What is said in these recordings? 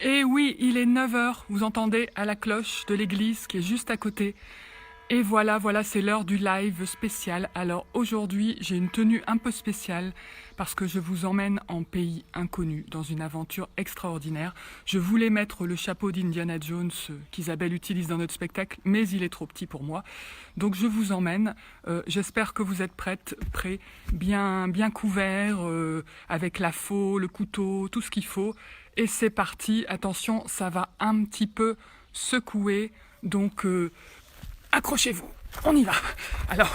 Et oui, il est 9 heures, vous entendez, à la cloche de l'église qui est juste à côté. Et voilà, c'est l'heure du live spécial. Alors aujourd'hui, j'ai une tenue un peu spéciale parce que je vous emmène en pays inconnu, dans une aventure extraordinaire. Je voulais mettre le chapeau d'Indiana Jones qu'Isabelle utilise dans notre spectacle, mais il est trop petit pour moi. Donc je vous emmène. J'espère que vous êtes prêts, bien couverts, avec la faux, le couteau, tout ce qu'il faut. Et c'est parti. Attention, ça va un petit peu secouer. Donc accrochez-vous, on y va. Alors,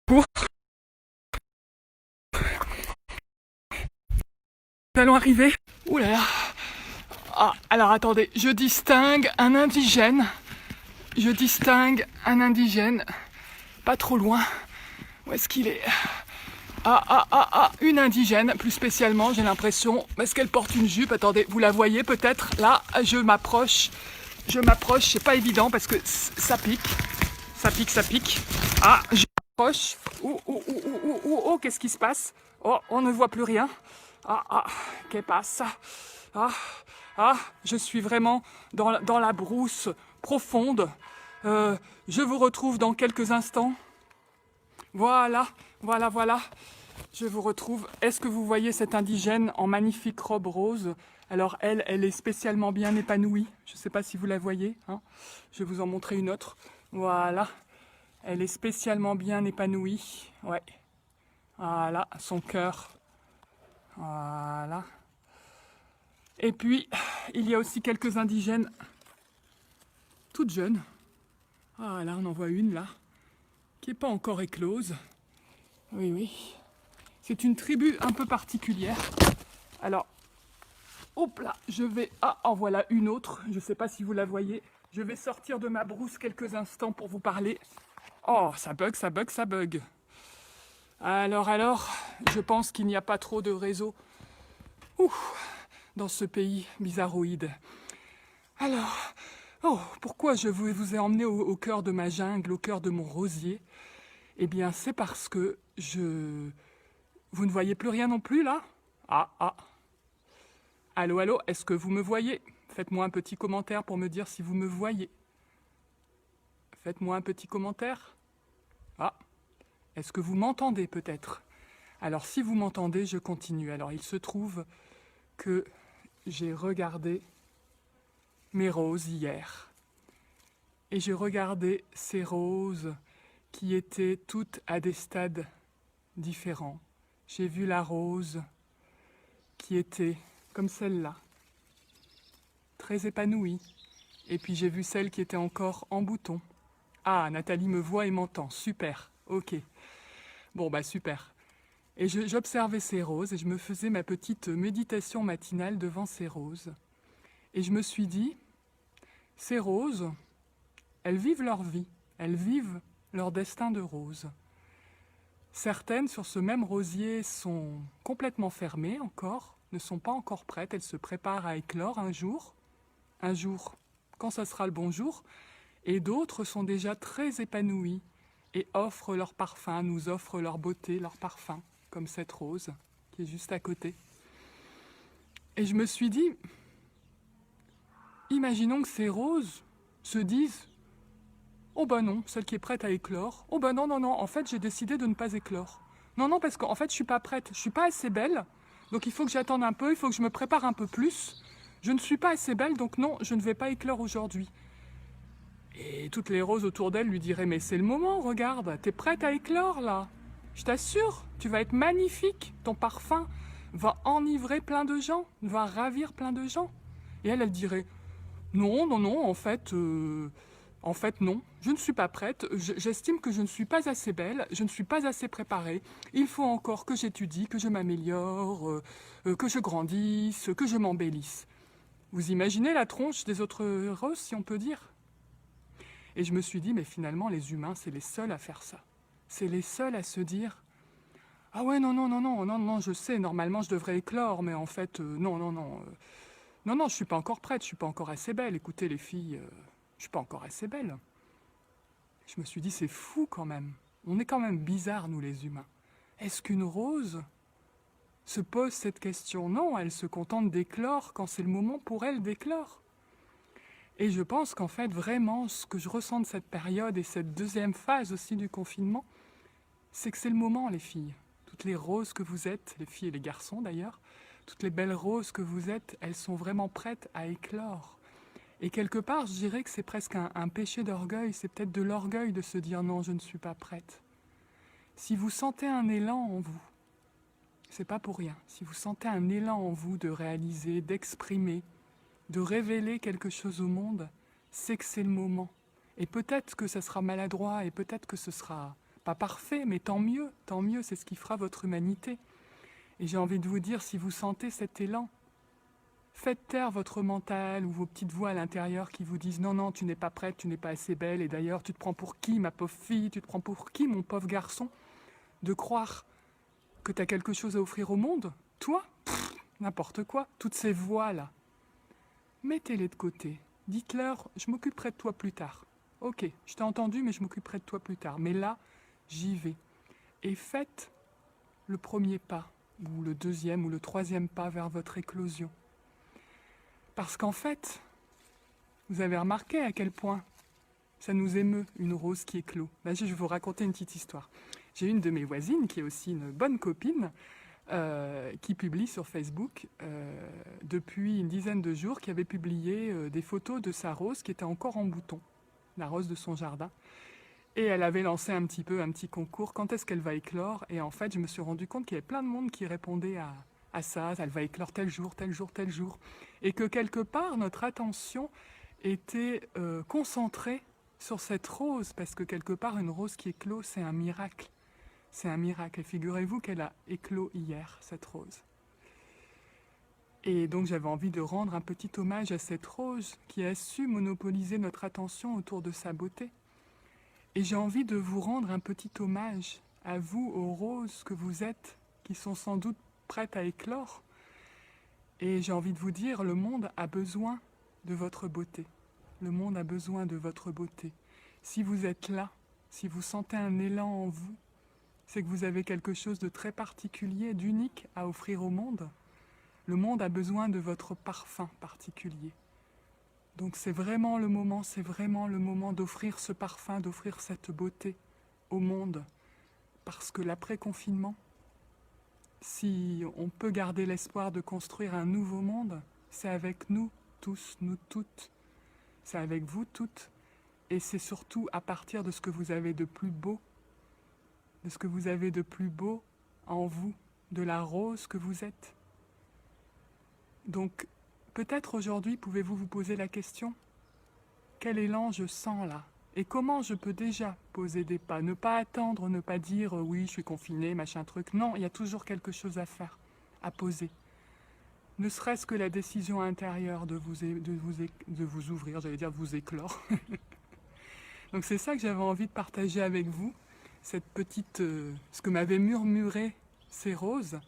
cours. Nous allons arriver. Ouh là là. Ah, alors attendez, je distingue un indigène. Pas trop loin. Où est-ce qu'il est? Une indigène, plus spécialement, j'ai l'impression. Est-ce qu'elle porte une jupe? Attendez, vous la voyez peut-être? Là, je m'approche, c'est pas évident parce que ça pique. Ah, je m'approche. Oh, qu'est-ce qui se passe? Oh, on ne voit plus rien. Qu'est-ce passe? Je suis vraiment dans la brousse profonde. Je vous retrouve dans quelques instants. Voilà. Je vous retrouve. Est-ce que vous voyez cette indigène en magnifique robe rose? Alors elle est spécialement bien épanouie. Je ne sais pas si vous la voyez. Hein, je vais vous en montrer une autre. Voilà. Elle est spécialement bien épanouie. Ouais. Voilà, son cœur. Voilà. Et puis, il y a aussi quelques indigènes toutes jeunes. Ah là, on en voit une là, qui n'est pas encore éclose. Oui. C'est une tribu un peu particulière. Alors, hop là, je vais... en voilà une autre. Je ne sais pas si vous la voyez. Je vais sortir de ma brousse quelques instants pour vous parler. Oh, ça bug. Alors, je pense qu'il n'y a pas trop de réseau dans ce pays bizarroïde. Alors, pourquoi je vous ai emmené au cœur de ma jungle, au cœur de mon rosier? Eh bien, c'est parce que vous ne voyez plus rien non plus, là? Allô, est-ce que vous me voyez? Faites-moi un petit commentaire pour me dire si vous me voyez. Faites-moi un petit commentaire. Est-ce que vous m'entendez peut-être? Alors, si vous m'entendez, je continue. Alors, il se trouve que j'ai regardé mes roses hier. Et j'ai regardé ces roses qui étaient toutes à des stades différents. J'ai vu la rose qui était comme celle-là, très épanouie. Et puis j'ai vu celle qui était encore en bouton. Ah, Nathalie me voit et m'entend. Super, ok. Bon, super. Et j'observais ces roses et je me faisais ma petite méditation matinale devant ces roses. Et je me suis dit, ces roses, elles vivent leur vie, elles vivent leur destin de rose. Certaines sur ce même rosier sont complètement fermées encore, ne sont pas encore prêtes, elles se préparent à éclore un jour quand ça sera le bon jour, et d'autres sont déjà très épanouies et offrent leur parfum, nous offrent leur beauté, leur parfum, comme cette rose qui est juste à côté. Et je me suis dit, imaginons que ces roses se disent, oh non, celle qui est prête à éclore. Oh non, en fait j'ai décidé de ne pas éclore. Non, parce qu'en fait je suis pas prête, je suis pas assez belle, donc il faut que j'attende un peu, il faut que je me prépare un peu plus. Je ne suis pas assez belle, donc non, je ne vais pas éclore aujourd'hui. Et toutes les roses autour d'elle lui diraient, mais c'est le moment, regarde, t'es prête à éclore là. Je t'assure, tu vas être magnifique, ton parfum va enivrer plein de gens, va ravir plein de gens. Et elle dirait, non, en fait non, je ne suis pas prête, j'estime que je ne suis pas assez belle, je ne suis pas assez préparée, il faut encore que j'étudie, que je m'améliore, que je grandisse, que je m'embellisse. Vous imaginez la tronche des autres roses, si on peut dire? Et je me suis dit, mais finalement, les humains, c'est les seuls à faire ça. C'est les seuls à se dire, ah ouais, non, je sais, normalement je devrais éclore, mais en fait, non, je suis pas encore prête, je suis pas encore assez belle. Écoutez les filles, je suis pas encore assez belle. Je me suis dit, c'est fou quand même. On est quand même bizarres, nous les humains. Est-ce qu'une rose se pose cette question. Non, elle se contente d'éclore quand c'est le moment pour elle d'éclore. Et je pense qu'en fait, vraiment, ce que je ressens de cette période et cette deuxième phase aussi du confinement, c'est que c'est le moment, les filles. Toutes les roses que vous êtes, les filles et les garçons d'ailleurs, toutes les belles roses que vous êtes, elles sont vraiment prêtes à éclore. Et quelque part, je dirais que c'est presque un péché d'orgueil, c'est peut-être de l'orgueil de se dire non, je ne suis pas prête. Si vous sentez un élan en vous, c'est pas pour rien, si vous sentez un élan en vous de réaliser, d'exprimer, de révéler quelque chose au monde, c'est que c'est le moment. Et peut-être que ça sera maladroit, et peut-être que ce sera pas parfait, mais tant mieux, c'est ce qui fera votre humanité. Et j'ai envie de vous dire, si vous sentez cet élan, faites taire votre mental ou vos petites voix à l'intérieur qui vous disent « Non, non, tu n'es pas prête, tu n'es pas assez belle, et d'ailleurs, tu te prends pour qui, ma pauvre fille, tu te prends pour qui, mon pauvre garçon ?» De croire que tu as quelque chose à offrir au monde, toi, n'importe quoi, toutes ces voix-là. Mettez-les de côté. Dites-leur, je m'occuperai de toi plus tard. Ok, je t'ai entendu, mais je m'occuperai de toi plus tard. Mais là, j'y vais. Et faites le premier pas, ou le deuxième, ou le troisième pas vers votre éclosion. Parce qu'en fait, vous avez remarqué à quel point ça nous émeut, une rose qui éclot. Là, je vais vous raconter une petite histoire. J'ai une de mes voisines, qui est aussi une bonne copine, qui publie sur Facebook depuis une dizaine de jours, qui avait publié des photos de sa rose qui était encore en bouton, la rose de son jardin. Et elle avait lancé un petit concours, quand est-ce qu'elle va éclore? Et en fait, je me suis rendu compte qu'il y avait plein de monde qui répondait à ça, elle va éclore tel jour, tel jour, tel jour. Et que quelque part, notre attention était concentrée sur cette rose, parce que quelque part, une rose qui éclot, c'est un miracle. C'est un miracle. Et figurez-vous qu'elle a éclos hier, cette rose. Et donc j'avais envie de rendre un petit hommage à cette rose qui a su monopoliser notre attention autour de sa beauté. Et j'ai envie de vous rendre un petit hommage à vous, aux roses que vous êtes, qui sont sans doute prêtes à éclore. Et j'ai envie de vous dire, le monde a besoin de votre beauté. Le monde a besoin de votre beauté. Si vous êtes là, si vous sentez un élan en vous, c'est que vous avez quelque chose de très particulier, d'unique à offrir au monde. Le monde a besoin de votre parfum particulier. Donc c'est vraiment le moment d'offrir ce parfum, d'offrir cette beauté au monde. Parce que l'après-confinement, si on peut garder l'espoir de construire un nouveau monde, c'est avec nous tous, nous toutes. C'est avec vous toutes. Et c'est surtout à partir de ce que vous avez de plus beau, de ce que vous avez de plus beau en vous, de la rose que vous êtes. Donc, peut-être aujourd'hui, pouvez-vous vous poser la question, quel élan je sens là? Et comment je peux déjà poser des pas? Ne pas attendre, ne pas dire oui, je suis confiné, machin truc. Non, il y a toujours quelque chose à faire, à poser. Ne serait-ce que la décision intérieure de vous ouvrir, j'allais dire de vous éclore. Donc c'est ça que j'avais envie de partager avec vous, cette petite, ce que m'avaient murmuré ces roses.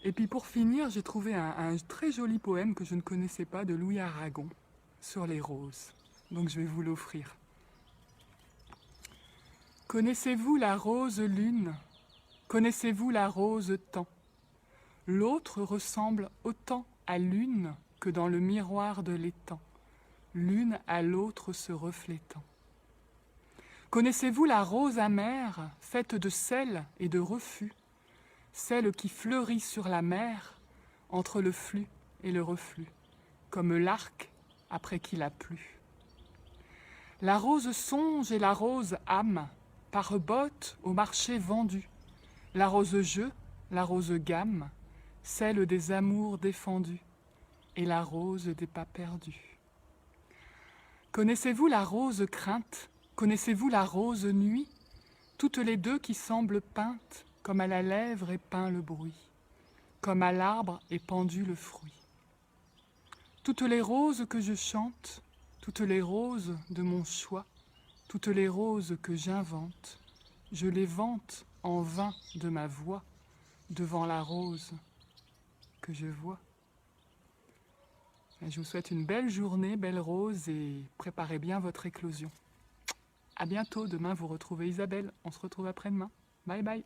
Et puis pour finir, j'ai trouvé un très joli poème que je ne connaissais pas de Louis Aragon sur les roses. Donc je vais vous l'offrir. Connaissez-vous la rose lune? Connaissez-vous la rose temps? L'autre ressemble autant à l'une que dans le miroir de l'étang, l'une à l'autre se reflétant. Connaissez-vous la rose amère, faite de sel et de refus, celle qui fleurit sur la mer, entre le flux et le reflux, comme l'arc après qu'il a plu. La rose songe et la rose âme, par botte au marché vendu, la rose jeu, la rose gamme, celle des amours défendus, et la rose des pas perdus. Connaissez-vous la rose crainte? Connaissez-vous la rose nuit? Toutes les deux qui semblent peintes, comme à la lèvre est peint le bruit, comme à l'arbre est pendu le fruit. Toutes les roses que je chante, toutes les roses de mon choix, toutes les roses que j'invente, je les vante en vain de ma voix, devant la rose que je vois. Je vous souhaite une belle journée, belle rose, et préparez bien votre éclosion. À bientôt, demain vous retrouvez Isabelle, on se retrouve après-demain. Bye bye.